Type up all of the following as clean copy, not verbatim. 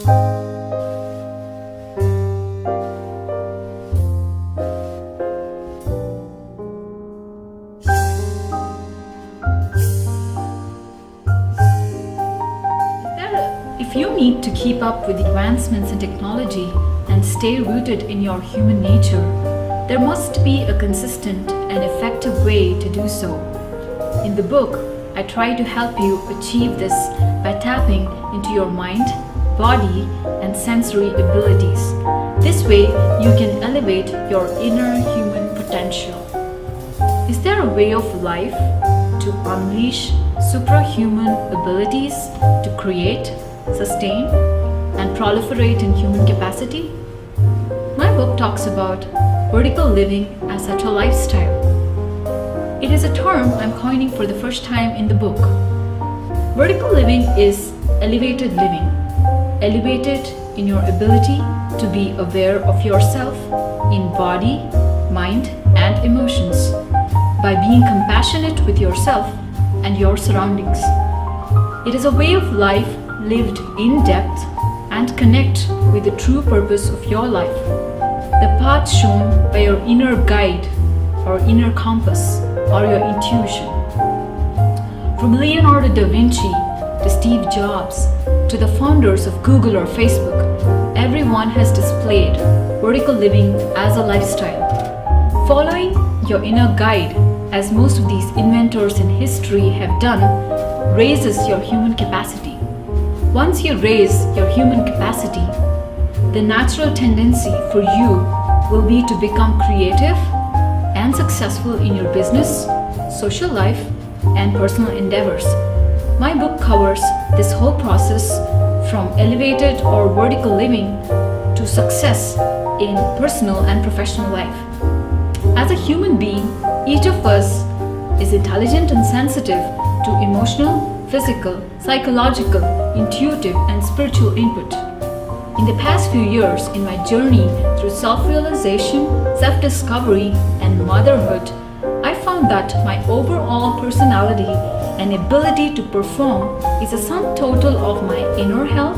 If you need to keep up with advancements in technology and stay rooted in your human nature, there must be a consistent and effective way to do so. In the book, I try to help you achieve this by tapping into your mind, body, and sensory abilities. This way, you can elevate your inner human potential. Is there a way of life to unleash suprahuman abilities to create, sustain, and proliferate in human capacity? My book talks about vertical living as such a lifestyle. It is a term I'm coining for the first time in the book. Vertical living is elevated living, elevated in your ability to be aware of yourself in body, mind, and emotions by being compassionate with yourself and your surroundings. It is a way of life lived in depth and connect with the true purpose of your life, the path shown by your inner guide or inner compass or your intuition. From Leonardo da Vinci to Steve Jobs to the founders of Google or Facebook, everyone has displayed vertical living as a lifestyle. Following your inner guide, as most of these inventors in history have done, raises your human capacity. Once you raise your human capacity, the natural tendency for you will be to become creative and successful in your business, social life, and personal endeavors. My book covers this whole process from elevated or vertical living to success in personal and professional life. As a human being, each of us is intelligent and sensitive to emotional, physical, psychological, intuitive, and spiritual input. In the past few years in my journey through self-realization, self-discovery, and motherhood, I found that my overall personality and ability to perform is a sum total of my inner health,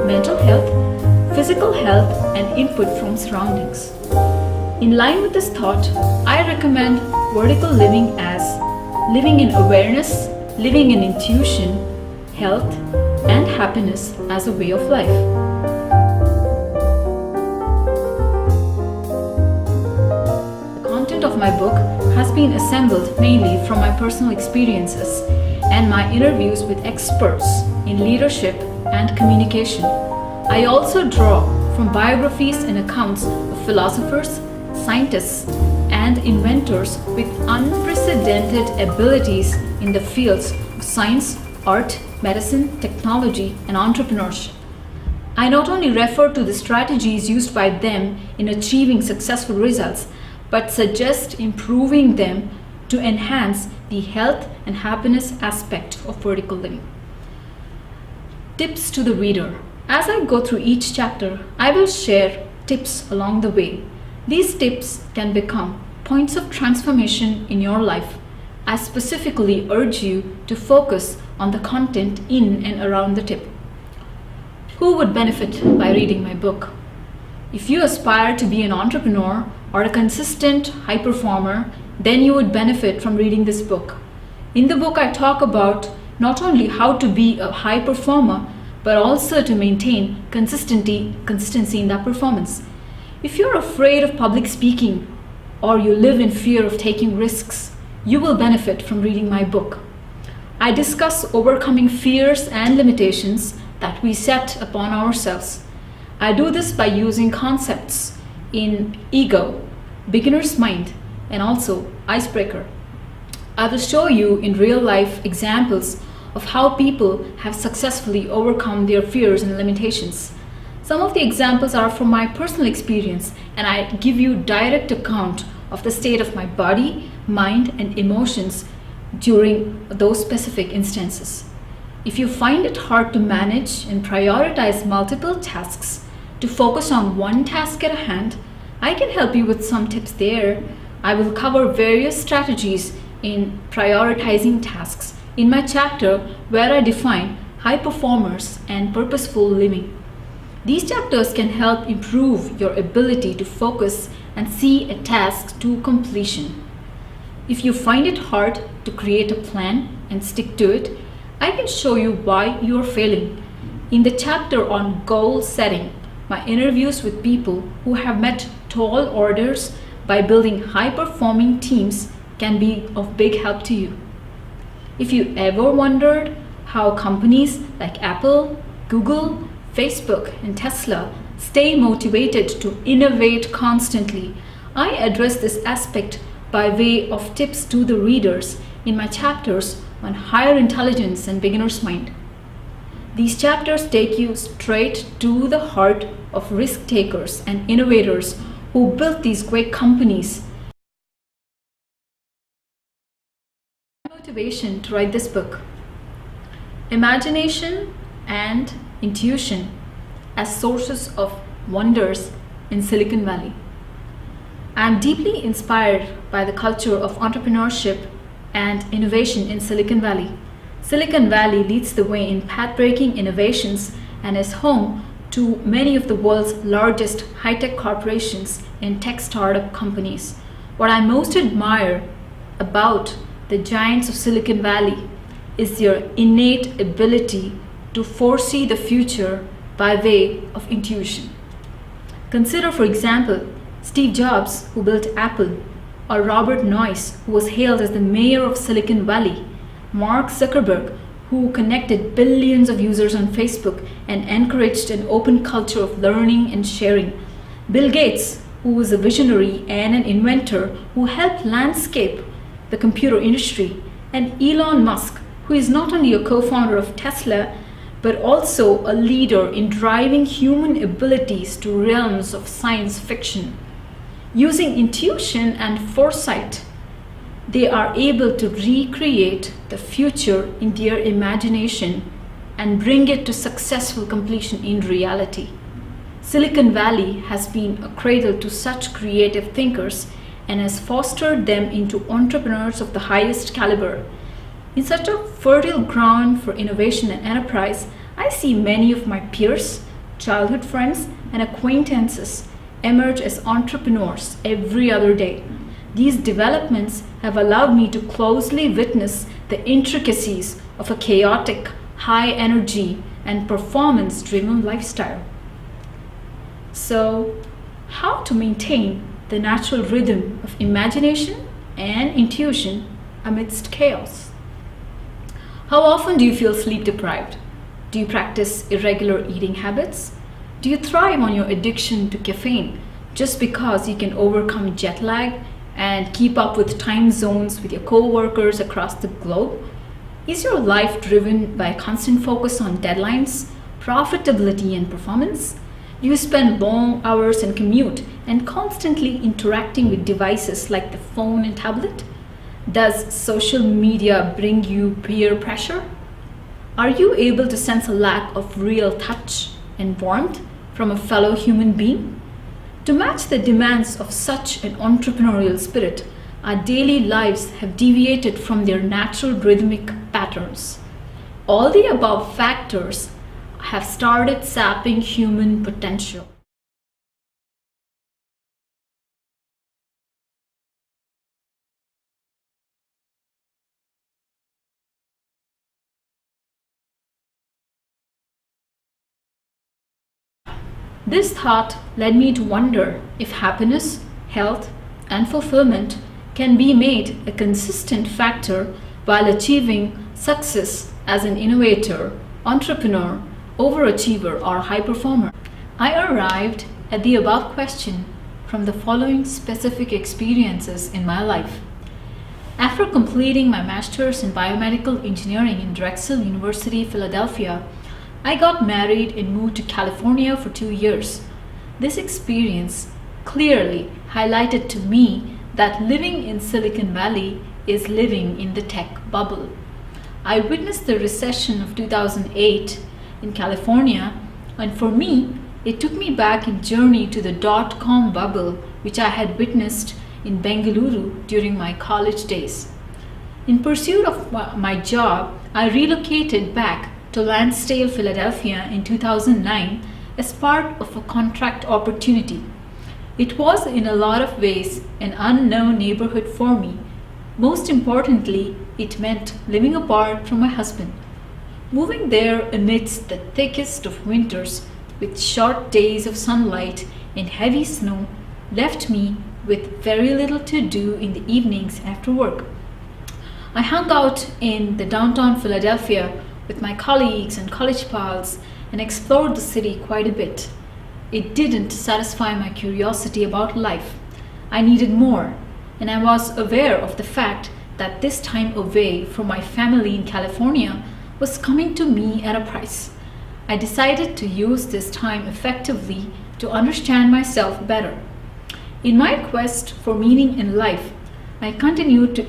mental health, physical health, and input from surroundings. In line with this thought, I recommend vertical living as living in awareness, living in intuition, health, and happiness as a way of life. The content of my book has been assembled mainly from my personal experiences and my interviews with experts in leadership and communication. I also draw from biographies and accounts of philosophers, scientists, and inventors with unprecedented abilities in the fields of science, art, medicine, technology, and entrepreneurship. I not only refer to the strategies used by them in achieving successful results, but suggest improving them to enhance the health and happiness aspect of vertical living. Tips to the reader. As I go through each chapter, I will share tips along the way. These tips can become points of transformation in your life. I specifically urge you to focus on the content in and around the tip. Who would benefit by reading my book? If you aspire to be an entrepreneur or a consistent high performer, then you would benefit from reading this book. In the book, I talk about not only how to be a high performer, but also to maintain consistency in that performance. If you're afraid of public speaking or you live in fear of taking risks, you will benefit from reading my book. I discuss overcoming fears and limitations that we set upon ourselves. I do this by using concepts in ego, beginner's mind, and also icebreaker. I will show you in real life examples of how people have successfully overcome their fears and limitations. Some of the examples are from my personal experience, and I give you direct account of the state of my body, mind, and emotions during those specific instances. If you find it hard to manage and prioritize multiple tasks to focus on one task at a hand, I can help you with some tips there. I will cover various strategies in prioritizing tasks in my chapter where I define high performers and purposeful living. These chapters can help improve your ability to focus and see a task to completion. If you find it hard to create a plan and stick to it, I can show you why you are failing. In the chapter on goal setting, my interviews with people who have met tall orders by building high-performing teams can be of big help to you. If you ever wondered how companies like Apple, Google, Facebook, and Tesla stay motivated to innovate constantly, I address this aspect by way of tips to the readers in my chapters on higher intelligence and beginner's mind. These chapters take you straight to the heart of risk takers and innovators who built these great companies. Motivation to write this book: imagination and intuition as sources of wonders in Silicon Valley. I am deeply inspired by the culture of entrepreneurship and innovation in Silicon Valley. Silicon Valley leads the way in path-breaking innovations and is home to many of the world's largest high-tech corporations and tech startup companies. What I most admire about the giants of Silicon Valley is their innate ability to foresee the future by way of intuition. Consider, for example, Steve Jobs, who built Apple, or Robert Noyce, who was hailed as the mayor of Silicon Valley, Mark Zuckerberg, who connected billions of users on Facebook and encouraged an open culture of learning and sharing, Bill Gates, who was a visionary and an inventor who helped landscape the computer industry, and Elon Musk, who is not only a co-founder of Tesla, but also a leader in driving human abilities to realms of science fiction. Using intuition and foresight, they are able to recreate the future in their imagination and bring it to successful completion in reality. Silicon Valley has been a cradle to such creative thinkers and has fostered them into entrepreneurs of the highest caliber. In such a fertile ground for innovation and enterprise, I see many of my peers, childhood friends, and acquaintances emerge as entrepreneurs every other day. These developments have allowed me to closely witness the intricacies of a chaotic, high energy, and performance driven lifestyle. So, how to maintain the natural rhythm of imagination and intuition amidst chaos? How often do you feel sleep deprived? Do you practice irregular eating habits? Do you thrive on your addiction to caffeine just because you can overcome jet lag and keep up with time zones with your co-workers across the globe? Is your life driven by a constant focus on deadlines, profitability, and performance? Do you spend long hours in commute and constantly interacting with devices like the phone and tablet? Does social media bring you peer pressure? Are you able to sense a lack of real touch and warmth from a fellow human being? To match the demands of such an entrepreneurial spirit, our daily lives have deviated from their natural rhythmic patterns. All the above factors have started sapping human potential. This thought led me to wonder if happiness, health, and fulfillment can be made a consistent factor while achieving success as an innovator, entrepreneur, overachiever, or high performer. I arrived at the above question from the following specific experiences in my life. After completing my master's in biomedical engineering in Drexel University, Philadelphia, I got married and moved to California for 2 years. This experience clearly highlighted to me that living in Silicon Valley is living in the tech bubble. I witnessed the recession of 2008 in California, and for me, it took me back in journey to the dot-com bubble which I had witnessed in Bengaluru during my college days. In pursuit of my job, I relocated back to Lansdale, Philadelphia in 2009, as part of a contract opportunity. It was in a lot of ways an unknown neighborhood for me. Most importantly, it meant living apart from my husband. Moving there amidst the thickest of winters, with short days of sunlight and heavy snow, left me with very little to do in the evenings after work. I hung out in the downtown Philadelphia with my colleagues and college pals and explored the city quite a bit. It didn't satisfy my curiosity about life. I needed more, and I was aware of the fact that this time away from my family in California was coming to me at a price. I decided to use this time effectively to understand myself better. In my quest for meaning in life, I continued to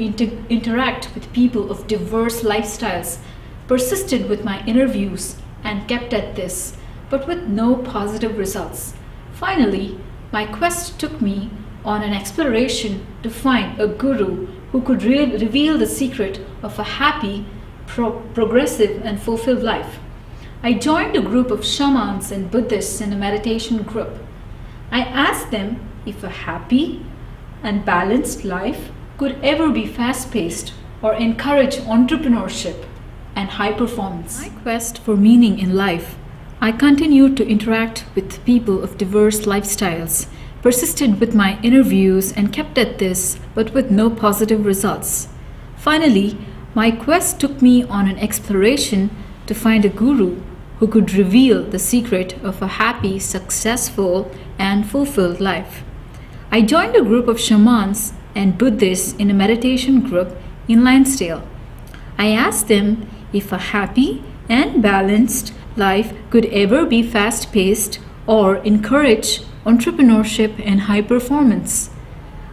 interact with people of diverse lifestyles, persisted with my interviews, and kept at this, but with no positive results. Finally, my quest took me on an exploration to find a guru who could reveal the secret of a happy, progressive, and fulfilled life. I joined a group of shamans and Buddhists in a meditation group. I asked them if a happy and balanced life could ever be fast-paced or encourage entrepreneurship and high performance. In my quest for meaning in life, I continued to interact with people of diverse lifestyles, persisted with my interviews, and kept at this, but with no positive results. Finally, my quest took me on an exploration to find a guru who could reveal the secret of a happy, successful, and fulfilled life. I joined a group of shamans and Buddhists in a meditation group in Lansdale. I asked them if a happy and balanced life could ever be fast-paced or encourage entrepreneurship and high performance.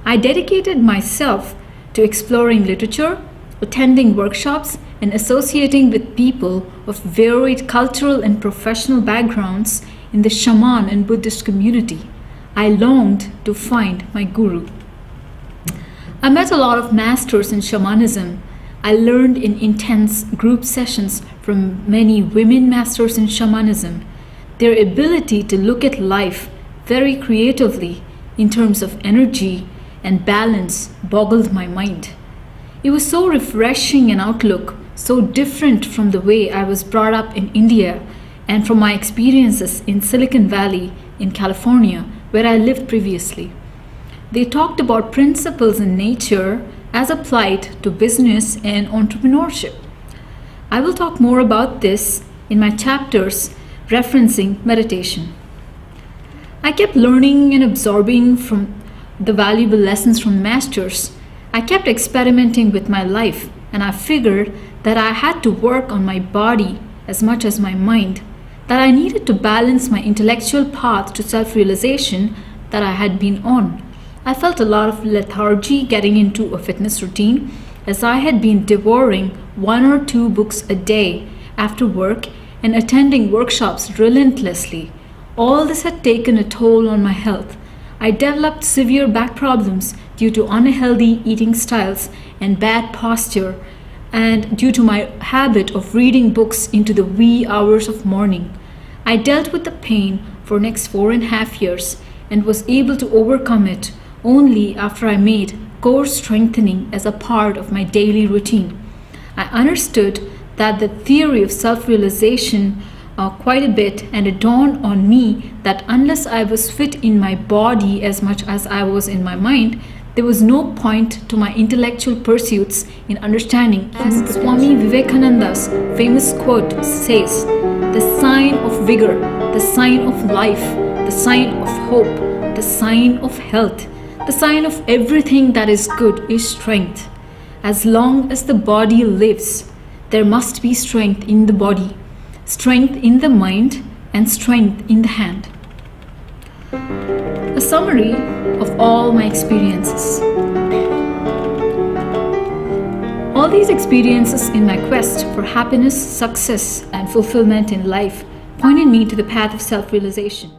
I dedicated myself to exploring literature, attending workshops, and associating with people of varied cultural and professional backgrounds in the shaman and Buddhist community. I longed to find my guru. I met a lot of masters in shamanism. I learned in intense group sessions from many women masters in shamanism. Their ability to look at life very creatively in terms of energy and balance boggled my mind. It was so refreshing an outlook, so different from the way I was brought up in India and from my experiences in Silicon Valley in California, where I lived previously. They talked about principles in nature as applied to business and entrepreneurship. I will talk more about this in my chapters referencing meditation. I kept learning and absorbing from the valuable lessons from masters. I kept experimenting with my life, and I figured that I had to work on my body as much as my mind, that I needed to balance my intellectual path to self-realization that I had been on. I felt a lot of lethargy getting into a fitness routine, as I had been devouring 1 or 2 books a day after work and attending workshops relentlessly. All this had taken a toll on my health. I developed severe back problems due to unhealthy eating styles and bad posture, and due to my habit of reading books into the wee hours of morning. I dealt with the pain for next 4.5 years and was able to overcome it only after I made core strengthening as a part of my daily routine. I understood that the theory of self-realization quite a bit, and it dawned on me that unless I was fit in my body as much as I was in my mind, there was no point to my intellectual pursuits in understanding. As Swami Vivekananda's famous quote says, "The sign of vigor, the sign of life, the sign of hope, the sign of health, the sign of everything that is good is strength. As long as the body lives, there must be strength in the body, strength in the mind, and strength in the hand." A summary of all my experiences. All these experiences in my quest for happiness, success, and fulfillment in life pointed me to the path of self-realization.